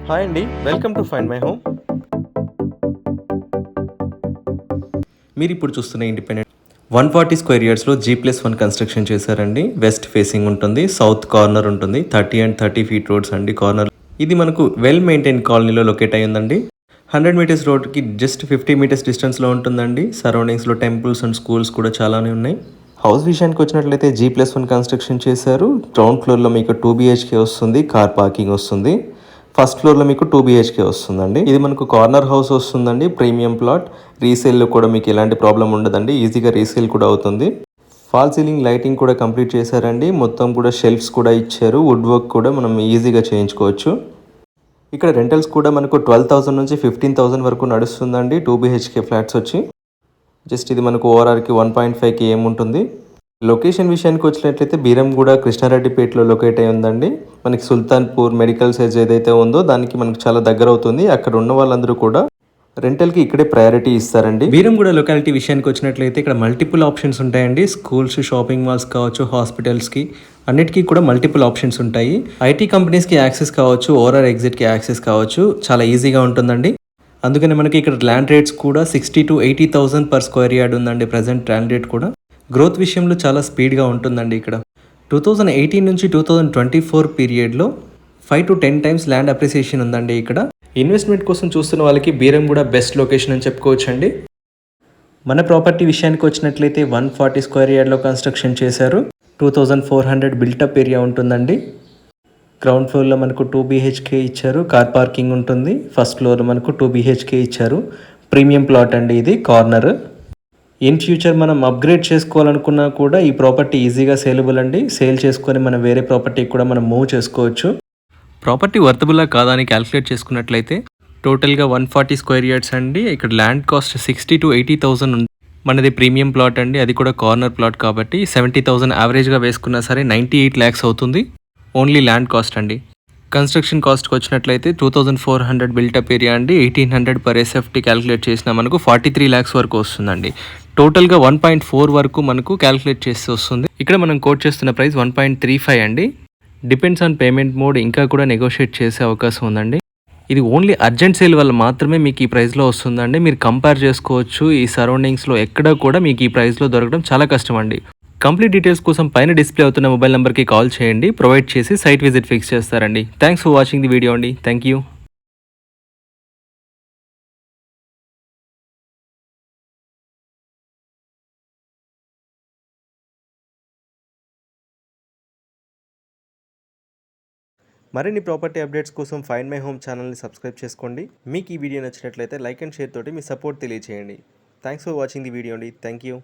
Hi అండి, welcome to find my home. మీరు ఇప్పుడు చూస్తున్న ఇండిపెండెంట్ 140 స్క్వేర్ యార్డ్స్లో G+1 కన్స్ట్రక్షన్ చేశారండి. వెస్ట్ ఫేసింగ్ ఉంటుంది, సౌత్ కార్నర్ ఉంటుంది, 30 అండ్ 30 ఫీట్ రోడ్స్ అండి కార్నర్. ఇది మనకు వెల్ మెయింటైన్ కాలనీలో లొకేట్ అయ్యి ఉందండి. 100 మీటర్స్ రోడ్కి జస్ట్ 50 మీటర్స్ డిస్టెన్స్లో ఉంటుందండి. సరౌండింగ్స్లో టెంపుల్స్ అండ్ స్కూల్స్ కూడా చాలానే ఉన్నాయి. హౌస్ విషయానికి వచ్చినట్లయితే G+1 కన్స్ట్రక్షన్ చేశారు. గ్రౌండ్ ఫ్లోర్లో మీకు 2 BHK వస్తుంది, కార్ పార్కింగ్ వస్తుంది. ఫస్ట్ ఫ్లోర్లో మీకు 2 BHK వస్తుందండి. ఇది మనకు కార్నర్ హౌస్ వస్తుందండి, ప్రీమియం ప్లాట్. రీసేల్లో కూడా మీకు ఎలాంటి ప్రాబ్లం ఉండదండి, ఈజీగా రీసేల్ కూడా అవుతుంది. ఫాల్ సీలింగ్ లైటింగ్ కూడా కంప్లీట్ చేశారండి. మొత్తం కూడా షెల్ఫ్స్ కూడా ఇచ్చారు. వుడ్ వర్క్ కూడా మనం ఈజీగా చేయించుకోవచ్చు. ఇక్కడ రెంటల్స్ కూడా మనకు 12,000 నుంచి 15,000 వరకు నడుస్తుందండి. 2 BHK ఫ్లాట్స్ వచ్చి జస్ట్ ఇది మనకు ఓఆర్ఆర్కి 1.5 ఏముంటుంది. లొకేషన్ విషయానికి వచ్చినట్లయితే బీరంగూడ కృష్ణారెడ్డిపేటలో లొకేట్ అయి ఉందండి. మనకి సుల్తాన్పూర్ మెడికల్ సైజ్ ఏదైతే ఉందో దానికి మనకు చాలా దగ్గర అవుతుంది. అక్కడ ఉన్న వాళ్ళందరూ కూడా రెంటల్కి ఇక్కడే ప్రయారిటీ ఇస్తారండి. బీరంగూడ లొకాలిటీ విషయానికి వచ్చినట్లయితే ఇక్కడ మల్టిపుల్ ఆప్షన్స్ ఉంటాయండి. స్కూల్స్, షాపింగ్ మాల్స్ కావచ్చు, హాస్పిటల్స్కి అన్నిటికీ కూడా మల్టిపుల్ ఆప్షన్స్ ఉంటాయి. ఐటీ కంపెనీస్కి యాక్సెస్ కావచ్చు, ఓఆర్ఆర్ ఎగ్జిట్కి యాక్సెస్ కావచ్చు, చాలా ఈజీగా ఉంటుందండి. అందుకని మనకి ఇక్కడ ల్యాండ్ రేట్స్ కూడా 60,000 to 80,000 పర్ స్క్వేర్ యార్డ్ ఉందండి. ప్రజెంట్ ల్యాండ్ రేట్ కూడా గ్రోత్ విషయంలో చాలా స్పీడ్గా ఉంటుందండి. ఇక్కడ 2018 నుంచి 2024 పీరియడ్లో 5 to 10 టైమ్స్ ల్యాండ్ అప్రిసియేషన్ ఉందండి. ఇక్కడ ఇన్వెస్ట్మెంట్ కోసం చూస్తున్న వాళ్ళకి బీరంగూడ బెస్ట్ లొకేషన్ అని చెప్పుకోవచ్చు అండి. మన ప్రాపర్టీ విషయానికి వచ్చినట్లయితే 140 స్క్వేర్ యార్డ్లో కన్స్ట్రక్షన్ చేశారు. 2400 బిల్టప్ ఏరియా ఉంటుందండి. గ్రౌండ్ ఫ్లోర్లో మనకు 2 BHK ఇచ్చారు, కార్ పార్కింగ్ ఉంటుంది. ఫస్ట్ ఫ్లోర్లో మనకు 2 BHK ఇచ్చారు. ప్రీమియం ప్లాట్ అండి, ఇది కార్నర్. ఇన్ ఫ్యూచర్ మనం అప్గ్రేడ్ చేసుకోవాలనుకున్నా కూడా ఈ ప్రాపర్టీ ఈజీగా సేలబుల్ అండి. సేల్ చేసుకొని మనం వేరే ప్రాపర్టీకి కూడా మనం మూవ్ చేసుకోవచ్చు. ప్రాపర్టీ వర్తబుల్లా కాదా అని క్యాలిక్యులేట్ చేసుకున్నట్లయితే టోటల్గా 140 స్క్వేర్ యార్డ్స్ అండి. ఇక్కడ ల్యాండ్ కాస్ట్ 60,000 to 80,000 ఉంది. మనది ప్రీమియం ప్లాట్ అండి, అది కూడా కార్నర్ ప్లాట్ కాబట్టి 70,000 యావరేజ్గా వేసుకున్నా సరే 98 lakhs అవుతుంది. ఓన్లీ ల్యాండ్ కాస్ట్ అండి. కన్స్ట్రక్షన్ కాస్ట్కి వచ్చినట్లయితే 2400 బిల్టప్ ఏరియా అండి, 1800 పర్ SFT క్యాలిక్యులేట్ చేసినా మనకు 43 lakhs వరకు వస్తుందండి. టోటల్గా 1.4 వరకు మనకు క్యాలిక్యులేట్ చేసి వస్తుంది. ఇక్కడ మనం కోట్ చేస్తున్న ప్రైస్ 1.35 అండి. డిపెండ్స్ ఆన్ పేమెంట్ మోడ్, ఇంకా కూడా నెగోషియేట్ చేసే అవకాశం ఉందండి. ఇది ఓన్లీ అర్జెంట్ సేల్ వల్ల మాత్రమే మీకు ఈ ప్రైస్లో వస్తుందండి. మీరు కంపేర్ చేసుకోవచ్చు. ఈ సరౌండింగ్స్లో ఎక్కడ కూడా మీకు ఈ ప్రైస్లో దొరకడం చాలా కష్టం అండి. కంప్లీట్ డీటెయిల్స్ కోసం పైన డిస్ప్లే అవుతున్న మొబైల్ నెంబర్కి కాల్ చేయండి. ప్రొవైడ్ చేసి సైట్ విజిట్ ఫిక్స్ చేస్తారండి. Thanks for watching the video అండి. Thank you. మరిన్ని ప్రాపర్టీ అప్డేట్స్ కోసం ఫైండ్ మై హోమ్ ఛానల్ని సబ్స్క్రైబ్ చేసుకోండి. మీకు ఈ వీడియో నచ్చినట్లయితే లైక్ అండ్ షేర్ తోటి మీ సపోర్ట్ తెలియజేయండి. Thanks for watching the video అండి. Thank you.